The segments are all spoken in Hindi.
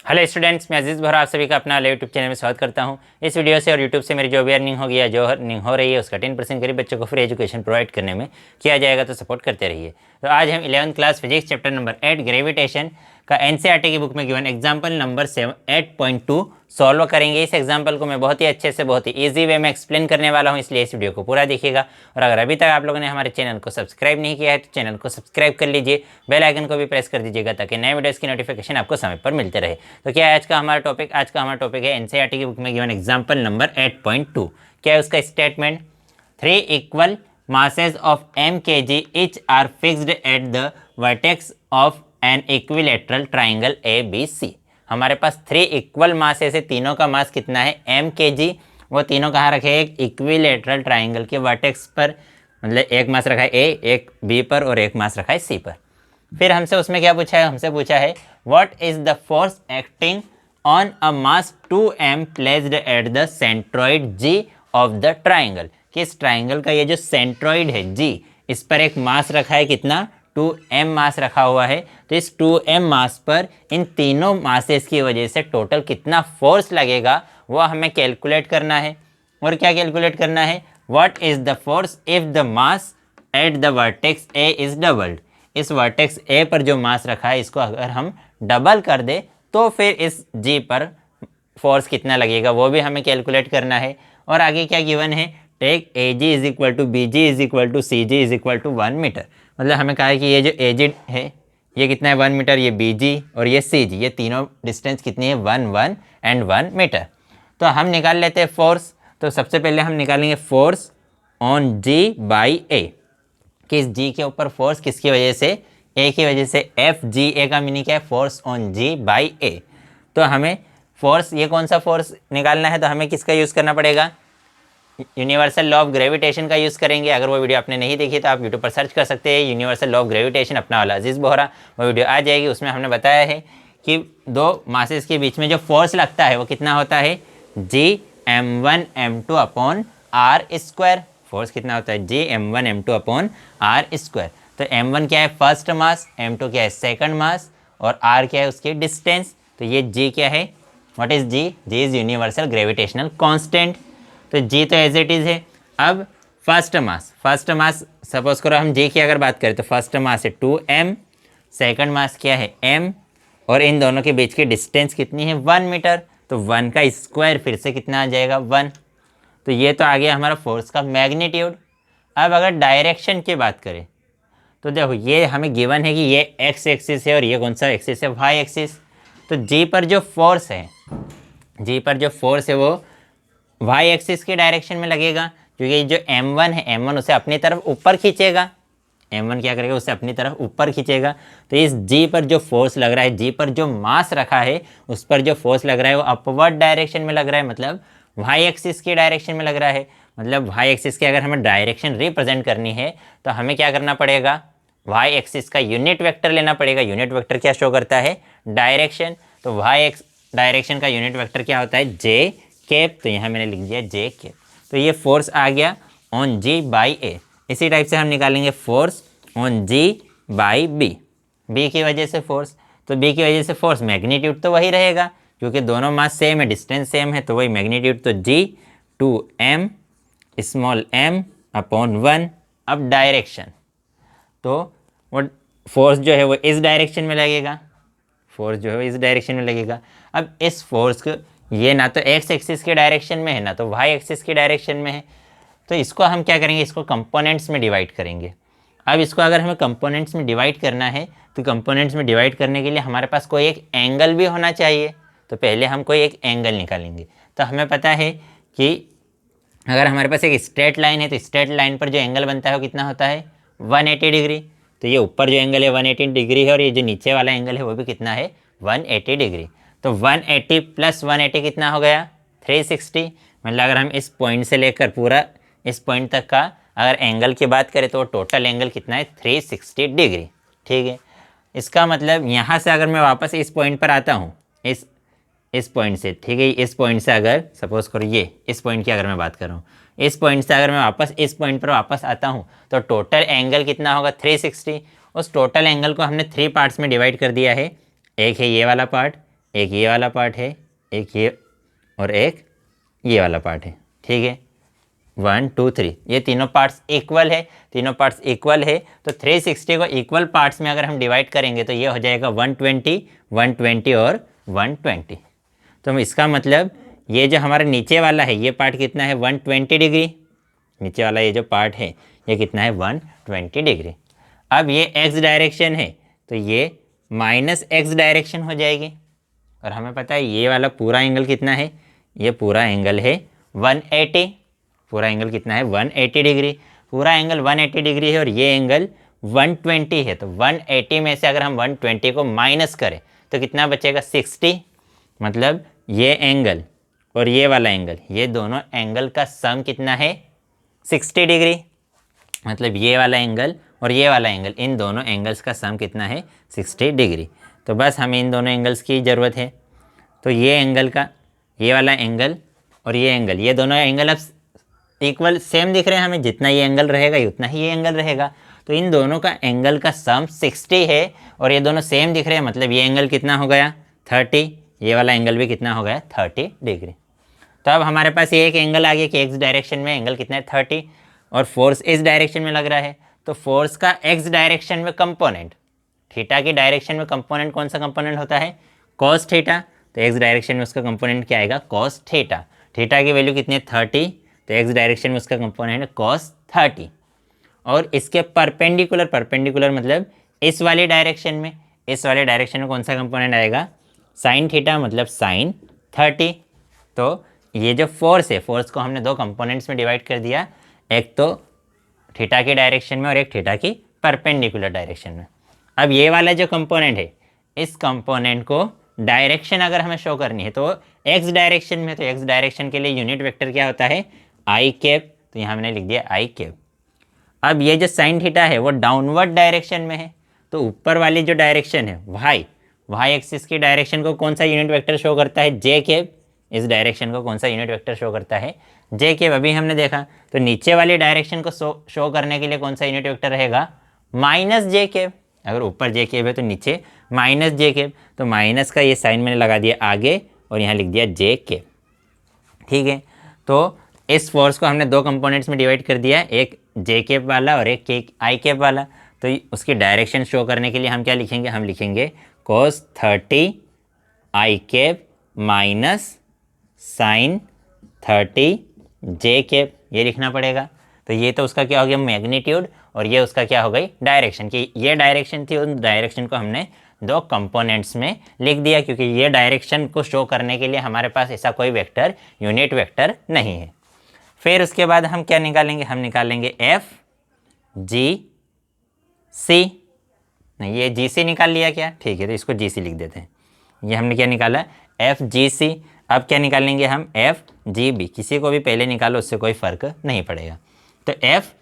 हेलो स्टूडेंट्स, मैं अजीज़ भरा आप सभी का अपना यूट्यूब चैनल में स्वागत करता हूं। इस वीडियो से और यूट्यूब से मेरी जो भी अर्निंग होगी या जो अर्निंग हो रही है उसका 10% करीब बच्चों को फ्री एजुकेशन प्रोवाइड करने में किया जाएगा, तो सपोर्ट करते रहिए। तो आज हम 11th class physics chapter number 8 gravitation का एनसीईआरटी की बुक में गिवन एग्जाम्पल नंबर 8.2 सॉल्व करेंगे। इस एग्जाम्पल को मैं बहुत ही अच्छे से बहुत ही ईजी वे में एक्सप्लेन करने वाला हूँ, इसलिए इस वीडियो को पूरा देखिएगा। और अगर अभी तक आप लोगों ने हमारे चैनल को सब्सक्राइब नहीं किया है तो चैनल को सब्सक्राइब कर लीजिए, बेल आइकन को भी प्रेस कर दीजिएगा ताकि नए वीडियोस की नोटिफिकेशन आपको समय पर मिलते रहे। तो क्या है आज का हमारा टॉपिक? आज का हमारा टॉपिक है एनसीईआरटी की बुक में गिवन एग्जाम्पल नंबर 8.2। क्या है उसका statement? 3 equal masses of m kg each are fixed at the vertex of an equilateral triangle ABC। हमारे पास 3 इक्वल मास है, तीनों का मास कितना है? m kg। वो तीनों कहाँ रखे हैं? एक इक्विलेटरल ट्राइंगल के वर्टेक्स पर, मतलब एक मास रखा है A, एक B पर और एक मास रखा है C पर। फिर हमसे उसमें क्या पूछा है? हमसे पूछा है what is the force acting on a mass 2m placed at the centroid G of the triangle. कि इस ट्राइंगल का ये जो सेंट्रॉइड है G, इस पर एक मास रखा है, कितना? 2m मास रखा हुआ है। तो इस 2m मास पर इन तीनों मासेस की वजह से टोटल कितना फोर्स लगेगा वो हमें कैलकुलेट करना है। और क्या कैलकुलेट करना है? What is the force if the mass at the vertex A is doubled. इस वर्टेक्स A पर जो मास रखा है इसको अगर हम डबल कर दे तो फिर इस G पर फोर्स कितना लगेगा वो भी हमें कैलकुलेट करना है। और आगे क्या गिवन है? Take AG is equal to BG is equal to CG is equal to 1 metre. मतलब हमें कहा है कि ये जो AG है ये कितना है? 1 मीटर। ये BG और ये CG, ये तीनों डिस्टेंस कितनी है? 1 1 एंड 1 मीटर। तो हम निकाल लेते हैं फोर्स। तो सबसे पहले हम निकालेंगे force on G by A। किस G के ऊपर फोर्स? किसकी वजह से? A की वजह से। FGA का मीनिंग क्या है? Force on G by A। तो हमें फोर्स, ये कौन सा फोर्स निकालना है? तो हमें किसका यूज़ करना पड़ेगा? यूनिवर्सल लॉ ऑफ ग्रेविटेशन का यूज़ करेंगे। अगर वो वीडियो आपने नहीं देखी तो आप यूट्यूब पर सर्च कर सकते हैं यूनिवर्सल लॉ ऑफ ग्रेविटेशन, अपना वाला अजीज़ बोहरा, वो वीडियो आ जाएगी। उसमें हमने बताया है कि दो मासेस के बीच में जो फोर्स लगता है वो कितना होता है? Gm1m2 upon are square. Force कितना होता है? Gm1m2 upon are square. तो m1 क्या है? फर्स्ट मास, m2 क्या है? सेकंड मास, और r क्या है? उसकी डिस्टेंस। तो ये g क्या है? What is g? g is universal gravitational constant. तो g तो एज इट इज़ है। अब फर्स्ट मास सपोज करो हम g की अगर बात करें तो फर्स्ट मास है 2m, सेकंड मास क्या है? m, और इन दोनों के बीच की डिस्टेंस कितनी है? 1 मीटर। तो 1 का स्क्वायर फिर से कितना आ जाएगा? 1। तो ये तो आ गया हमारा फोर्स का मैग्नीट्यूड। अब अगर डायरेक्शन की बात करें तो देखो ये हमें गिवन है कि ये एक्स एक्सिस है और ये कौन सा एक्सिस है? Y axis. तो जी पर जो फोर्स है वो वाई एक्सिस के डायरेक्शन में लगेगा, क्योंकि जो m1 है m1 उसे अपनी तरफ ऊपर खींचेगा। m1 क्या करेगा? उसे अपनी तरफ ऊपर खींचेगा। तो इस g पर जो फोर्स लग रहा है, g पर जो मास रखा है उस पर जो फोर्स लग रहा है वो अपवर्ड डायरेक्शन में लग रहा है, मतलब वाई एक्सिस की डायरेक्शन में लग रहा है। मतलब वाई एक्सिस की अगर हमें डायरेक्शन रिप्रेजेंट करनी है तो हमें क्या करना पड़ेगा? वाई एक्सिस का यूनिट वेक्टर लेना पड़ेगा। यूनिट वेक्टर क्या शो करता है? डायरेक्शन। तो वाई एक्स डायरेक्शन का यूनिट वेक्टर क्या होता है? जे कैप। तो यहाँ मैंने लिख दिया जे कैप। तो ये फोर्स आ गया ऑन जी बाई ए। इसी टाइप से हम निकालेंगे force on G by B. B की वजह से फोर्स, तो बी की वजह से फोर्स मैग्नीट्यूड तो वही रहेगा क्योंकि दोनों मास सेम है, डिस्टेंस सेम है, तो वही मैग्नीट्यूड। तो जी 2m स्मॉल m अपॉन 1। अब डायरेक्शन, तो वो फोर्स जो है वो इस डायरेक्शन में लगेगा, अब इस फोर्स को, ये ना तो एक्स एक्सिस के डायरेक्शन में है ना तो वाई एक्सिस के डायरेक्शन में है, तो इसको हम क्या करेंगे? इसको कंपोनेंट्स में डिवाइड करेंगे। अब इसको अगर हमें कंपोनेंट्स में डिवाइड करना है तो कंपोनेंट्स में डिवाइड करने के लिए हमारे पास कोई एक एंगल भी होना चाहिए। तो पहले हम कोई एक एंगल निकालेंगे। तो हमें पता है कि अगर हमारे पास एक स्ट्रेट लाइन है तो स्ट्रेट लाइन पर जो एंगल बनता है वो कितना होता है? 180 डिग्री। तो ये ऊपर जो एंगल है 180 डिग्री है और ये जो नीचे वाला एंगल है वो भी कितना है? 180 डिग्री। तो 180 प्लस 180 कितना हो गया? 360। मतलब अगर हम इस पॉइंट से लेकर पूरा इस पॉइंट तक का अगर एंगल की बात करें तो टोटल एंगल कितना है? 360 डिग्री। ठीक है, इसका मतलब यहाँ से अगर मैं वापस इस पॉइंट पर आता हूँ, इस पॉइंट से, ठीक है, इस पॉइंट से अगर सपोज करो ये इस पॉइंट की अगर मैं बात कर रहा हूँ, इस पॉइंट से अगर मैं वापस इस पॉइंट पर वापस आता हूँ तो टोटल एंगल कितना होगा? 360। उस टोटल एंगल को हमने 3 पार्ट्स में डिवाइड कर दिया है। एक है ये वाला पार्ट, एक ये वाला पार्ट है, एक ये और एक ये वाला पार्ट है। ठीक है, 1 2 3 ये तीनों पार्ट्स इक्वल है, तीनों पार्ट्स इक्वल है तो 360 को इक्वल पार्ट्स में अगर हम डिवाइड करेंगे तो ये हो जाएगा 120 120 और 120। तो इसका मतलब ये जो हमारा नीचे वाला है ये पार्ट कितना है 120 डिग्री, नीचे वाला ये जो पार्ट है ये कितना है 120 डिग्री। अब ये एक्स डायरेक्शन है तो ये माइनस एक्स डायरेक्शन हो जाएगी, और हमें पता है ये वाला पूरा एंगल कितना है, ये पूरा एंगल है 180, पूरा एंगल कितना है 180 डिग्री, पूरा एंगल 180 डिग्री है और ये एंगल 120 है। तो 180 में से अगर हम 120 को माइनस करें तो कितना बचेगा 60, मतलब ये एंगल और ये वाला एंगल, ये दोनों एंगल का सम कितना है 60 डिग्री, मतलब ये वाला एंगल और ये वाला एंगल, इन दोनों एंगल्स का सम कितना है 60 डिग्री। तो बस हमें इन दोनों एंगल्स की ज़रूरत है। तो ये एंगल का ये वाला एंगल और ये एंगल, ये दोनों एंगल अब इक्वल सेम दिख रहे हैं हमें, जितना ये एंगल रहेगा उतना ही ये एंगल रहेगा। तो इन दोनों का एंगल का सम 60 है और ये दोनों सेम दिख रहे हैं, मतलब ये एंगल कितना हो गया 30, ये वाला एंगल भी कितना हो गया 30 डिग्री। तो अब हमारे पास ये एक एंगल आ गया कि एक्स डायरेक्शन में एंगल कितना है 30 और फोर्स इस डायरेक्शन में लग रहा है। तो फोर्स का एक्स डायरेक्शन में कंपोनेंट, थीटा की डायरेक्शन में कंपोनेंट कौन सा कंपोनेंट होता है कॉस थीटा, तो एक्स डायरेक्शन में उसका कंपोनेंट क्या आएगा कॉस थीटा। थीटा की वैल्यू कितनी है 30, तो एक्स डायरेक्शन में उसका कंपोनेंट है कॉस 30। और इसके परपेंडिकुलर, परपेंडिकुलर मतलब इस वाले डायरेक्शन में, इस वाले डायरेक्शन में कौन सा कंपोनेंट आएगा साइन थीटा, मतलब साइन 30। तो ये जो फोर्स है, फोर्स को हमने दो कंपोनेंट्स में डिवाइड कर दिया, एक तो थीटा की डायरेक्शन में और एक थीटा की परपेंडिकुलर डायरेक्शन में। अब ये वाला जो कंपोनेंट है, इस कंपोनेंट को डायरेक्शन अगर हमें शो करनी है तो एक्स डायरेक्शन में, तो एक्स डायरेक्शन के लिए यूनिट वेक्टर क्या होता है आई कैप, तो यहाँ हमने लिख दिया आई कैप। अब ये जो साइन थीटा है वो डाउनवर्ड डायरेक्शन में है, तो ऊपर वाली जो डायरेक्शन है वाई एक्सिस की डायरेक्शन को कौन सा यूनिट वेक्टर शो करता है जे कैप, इस डायरेक्शन को कौन सा यूनिट वेक्टर शो करता है जे कैप, अभी हमने देखा। तो नीचे वाली डायरेक्शन को शो करने के लिए कौन सा यूनिट वेक्टर रहेगा माइनस जे कैप, अगर ऊपर जे कैप है तो नीचे माइनस जे कैप, तो माइनस का ये साइन मैंने लगा दिया आगे और यहाँ लिख दिया जे कैप। ठीक है, तो इस फोर्स को हमने दो कंपोनेंट्स में डिवाइड कर दिया, एक जे कैप वाला और एक आई कैप वाला। तो उसकी डायरेक्शन शो करने के लिए हम क्या लिखेंगे, हम लिखेंगे cos 30 आई कैप माइनस साइन 30 जे कैप, ये लिखना पड़ेगा। तो ये तो उसका क्या हो गया मैग्नीट्यूड और ये उसका क्या हो गई डायरेक्शन, कि ये डायरेक्शन थी, उस डायरेक्शन को हमने दो कंपोनेंट्स में लिख दिया, क्योंकि ये डायरेक्शन को शो करने के लिए हमारे पास ऐसा कोई वेक्टर यूनिट वेक्टर नहीं है। फिर उसके बाद हम क्या निकालेंगे, हम निकालेंगे एफ जी सी, नहीं ये जी सी निकाल लिया क्या, ठीक है तो इसको जी सी लिख देते हैं। ये हमने क्या निकाला एफ जी सी। अब क्या निकालेंगे हम एफ जी बी, किसी को भी पहले निकालो उससे कोई फ़र्क नहीं पड़ेगा। तो एफ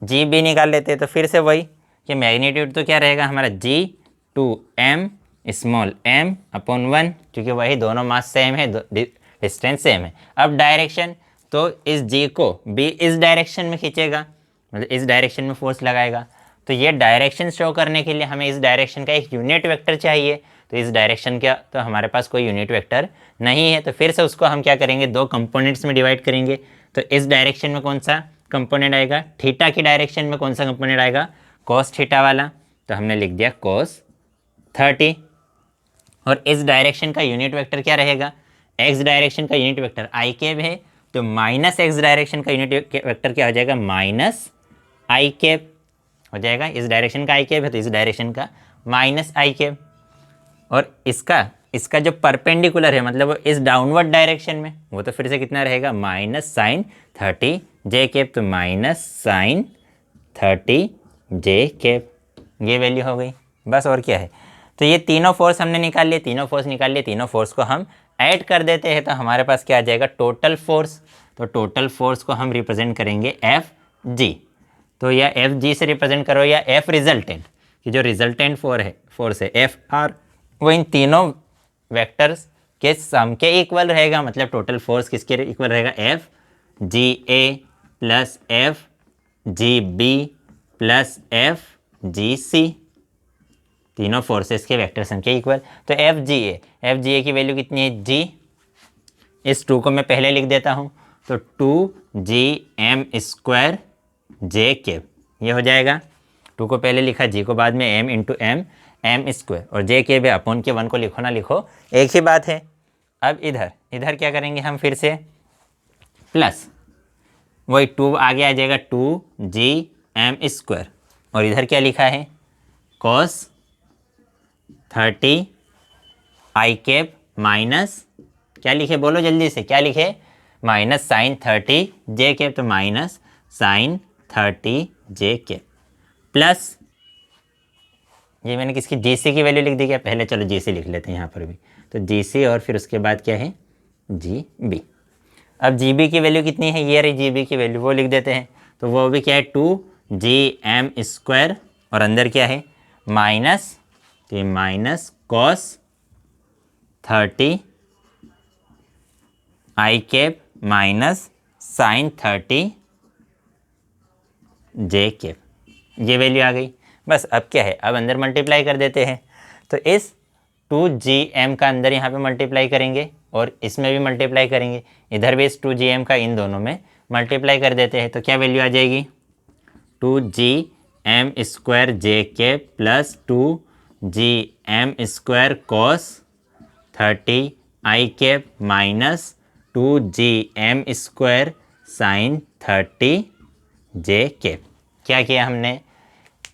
जी बी निकाल लेते हैं, तो फिर से वही कि मैग्नीट्यूड तो क्या रहेगा हमारा G two M small M upon 1, क्योंकि वही दोनों मास सेम है, डिस्टेंस सेम है। अब डायरेक्शन, तो इस जी को बी इस डायरेक्शन में खींचेगा, मतलब इस डायरेक्शन में फोर्स लगाएगा। तो ये डायरेक्शन शो करने के लिए हमें इस डायरेक्शन का एक यूनिट वेक्टर चाहिए, तो इस डायरेक्शन का तो हमारे पास कोई यूनिट वेक्टर नहीं है। तो फिर से उसको हम क्या करेंगे दो कंपोनेंट्स में डिवाइड करेंगे। तो इस डायरेक्शन में कौन सा कंपोनेंट आएगा, थीटा की डायरेक्शन में कौन सा कंपोनेंट आएगा कॉस थीटा वाला, तो हमने लिख दिया कॉस 30। और इस डायरेक्शन का यूनिट वेक्टर क्या रहेगा, एक्स डायरेक्शन का यूनिट वेक्टर आई कैप है, तो माइनस एक्स डायरेक्शन का यूनिट वेक्टर क्या हो जाएगा माइनस आई कैप हो जाएगा। इस डायरेक्शन का आई कैप है तो इस डायरेक्शन का माइनस आई कैप। और इसका जो परपेंडिकुलर है, मतलब इस डाउनवर्ड डायरेक्शन में, वो तो फिर से कितना रहेगा माइनस साइन 30 जे कैप, तो माइनस साइन 30 जे कैप, ये वैल्यू हो गई बस, और क्या है। तो ये तीनों फोर्स हमने निकाल लिए, तीनों फोर्स निकाल लिए, तीनों फोर्स को हम ऐड कर देते हैं तो हमारे पास क्या आ जाएगा टोटल फोर्स। तो टोटल फोर्स को हम रिप्रेजेंट करेंगे एफ जी, तो या एफ जी से रिप्रेजेंट करो या एफ रिजल्टेंट, कि जो रिजल्टेंट फोर्स है एफ आर, वो इन तीनों वेक्टर्स के सम के इक्वल रहेगा। मतलब टोटल फोर्स किसके इक्वल रहेगा F G A plus F G B plus F G C, तीनों फोर्सेस के वेक्टर सम के इक्वल। तो एफ जी एफ जी ए की वैल्यू कितनी है जी, इस 2 को मैं पहले लिख देता हूँ, तो 2gm² जे केप ये हो जाएगा। 2 को पहले लिखा, जी को बाद में, m इंटू एम स्क्वायर, और जे केप है अपॉन के 1 को लिखो ना लिखो एक ही बात है। अब इधर क्या करेंगे हम, फिर से प्लस वही 2 आगे आ जाएगा 2gm², और इधर क्या लिखा है cos 30 आई कैप माइनस, क्या लिखे बोलो जल्दी से, क्या लिखे, माइनस साइन 30 जे कैप, तो माइनस साइन 30 जे कैप प्लस, ये मैंने किसकी जी सी की वैल्यू लिख दी क्या, पहले चलो जी सी लिख लेते हैं यहाँ पर भी, तो जी सी और फिर उसके बाद क्या है जी बी। अब जी बी की वैल्यू कितनी है, ये रही जी बी की वैल्यू, वो लिख देते हैं, तो वो भी क्या है 2gm², और अंदर क्या है माइनस, तो ये माइनस cos 30 आई कैप माइनस साइन 30 जे कैप, ये वैल्यू आ गई। बस अब क्या है, अब अंदर मल्टीप्लाई कर देते हैं, तो इस 2gm का अंदर यहाँ पे मल्टीप्लाई करेंगे और इसमें भी मल्टीप्लाई करेंगे, इधर भी इस 2gm का इन दोनों में मल्टीप्लाई कर देते हैं, तो क्या वैल्यू आ जाएगी 2gm² J cap plus 2gm² cos 30 आई कैप माइनस 2gm² साइन 30 जे कैप। क्या किया हमने,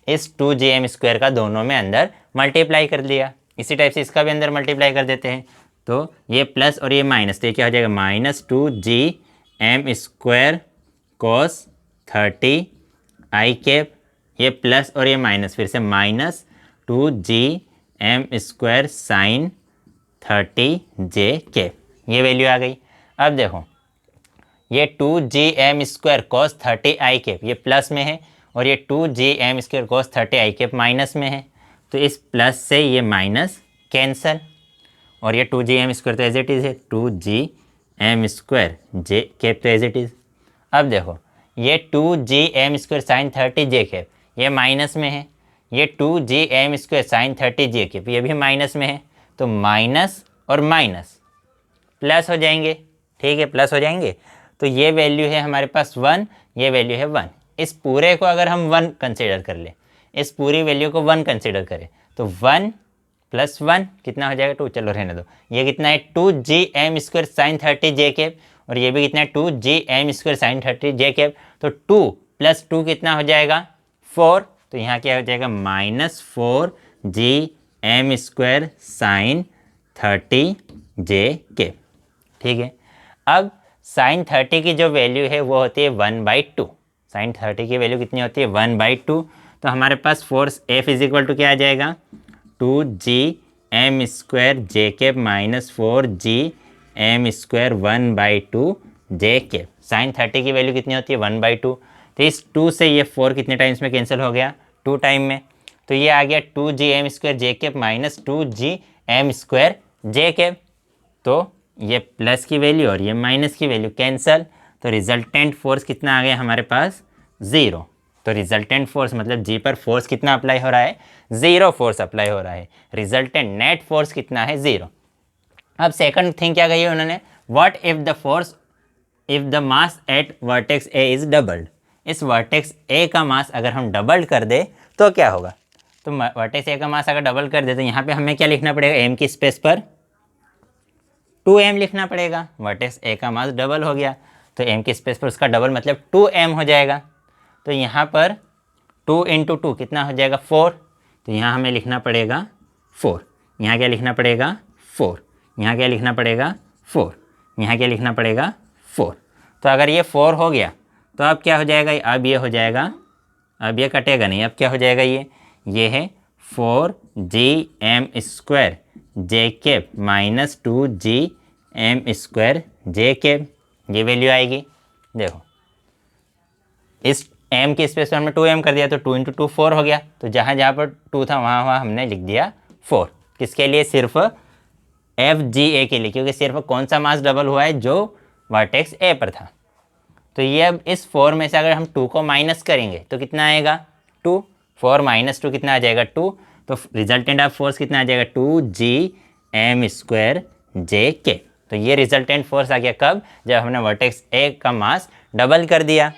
इस 2gm² का दोनों में अंदर मल्टीप्लाई कर लिया, इसी टाइप से इसका भी अंदर मल्टीप्लाई कर देते हैं, तो ये प्लस और ये माइनस, तो ये क्या हो जाएगा माइनस 2gm² cos 30 आई कैप, ये प्लस और ये माइनस, फिर से माइनस 2gm² साइन 30 जे कैप, ये वैल्यू आ गई। अब देखो ये 2gm² cos 30 आई कैप ये प्लस में है, और ये 2gm² cos 30 आई कैप माइनस में है, तो इस प्लस से ये माइनस कैंसल, और ये 2gm² तो एज इट इज़ है, 2gm² जे कैप तो एज इट इज़। अब देखो ये 2gm² साइन 30 जे कैप ये माइनस में है, ये 2gm² साइन 30 जे कैप ये भी माइनस में है, तो माइनस और माइनस प्लस हो जाएंगे, ठीक है प्लस हो जाएंगे, तो ये वैल्यू है हमारे पास 1, ये वैल्यू है 1। इस पूरे को अगर हम 1 कंसीडर कर ले, इस पूरी वैल्यू को 1 कंसीडर करें, तो 1 प्लस 1 कितना हो जाएगा 2, चलो रहने दो, ये कितना है 2gm² साइन 30 जे कैप, और ये भी कितना है 2gm² साइन 30 जे कैप, तो 2 प्लस 2 कितना हो जाएगा 4, तो यहाँ क्या हो जाएगा माइनस 4gm² साइन 30 जे कैप, ठीक है। अब साइन 30 की जो वैल्यू है वो होती है 1/2, साइन 30 की वैल्यू कितनी होती है 1/2, तो हमारे पास force F is equal to क्या आ जाएगा 2gm² J cap minus 4gm² 1/2 J cap. Sine 30 की वैल्यू कितनी होती है 1/2, तो इस 2 से ये 4 कितने टाइम्स में कैंसिल हो गया 2 टाइम में, तो ये आ गया 2gm² J cap minus 2gm² J cap, तो ये प्लस की वैल्यू और ये माइनस की वैल्यू कैंसल, तो रिजल्टेंट फोर्स कितना आ गया हमारे पास 0। तो रिजल्टेंट फोर्स मतलब जी पर फोर्स कितना अप्लाई हो रहा है 0 फोर्स अप्लाई हो रहा है, रिजल्टेंट नेट फोर्स कितना है 0। अब सेकंड थिंग क्या कही है उन्होंने, what if the force if the mass at vertex A is doubled, इस वर्टेक्स ए का मास अगर हम डबल कर दे तो क्या होगा, तो वर्टेक्स ए का मास अगर डबल कर दे तो यहाँ पे हमें क्या लिखना पड़ेगा, एम की स्पेस पर 2m लिखना पड़ेगा, वर्टेक्स ए का मास डबल हो गया तो m की स्पेस पर उसका डबल मतलब 2m हो जाएगा, तो यहाँ पर 2 × 2 कितना हो जाएगा 4, तो यहाँ हमें लिखना पड़ेगा 4, यहाँ क्या लिखना पड़ेगा 4, यहाँ क्या लिखना पड़ेगा 4, यहाँ क्या लिखना पड़ेगा 4। तो अगर ये 4 हो गया तो अब क्या हो जाएगा, अब ये हो जाएगा, अब ये कटेगा नहीं, अब क्या हो जाएगा ये है 4gm² जे cap minus 2gm² J cap, ये वैल्यू आएगी। देखो इस m की स्पेस पर हमने 2m कर दिया तो 2 × 2 4 हो गया, तो जहाँ जहाँ पर 2 था वहाँ हमने लिख दिया 4, किसके लिए सिर्फ FGA के लिए, क्योंकि सिर्फ कौन सा मास डबल हुआ है जो वर्टेक्स ए पर था। तो ये अब इस 4 में से अगर हम 2 को माइनस करेंगे तो कितना आएगा 2, 4 - 2 कितना आ जाएगा 2, तो रिजल्टेंट ऑफ फोर्स कितना आ जाएगा 2gm² m²j_k। तो ये रिजल्टेंट फोर्स आ गया कब? जब हमने वर्टेक्स ए का मास डबल कर दिया।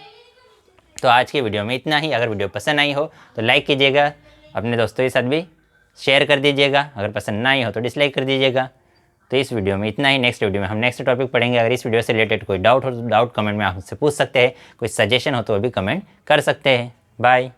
तो आज की वीडियो में इतना ही। अगर वीडियो पसंद आई हो तो लाइक कीजिएगा, अपने दोस्तों के साथ भी शेयर कर दीजिएगा। अगर पसंद ना आई हो तो डिसलाइक कर दीजिएगा। तो इस वीडियो में इतना ही। नेक्स्ट वीडियो में हम नेक्स्ट टॉपिक पढ़ेंगे। अगर इस वीडियो से रिलेटेड कोई डाउट हो तो डाउट कमेंट में आप मुझसे पूछ सकते हैं। कोई सजेशन हो तो वो भी कमेंट कर सकते हैं। बाय।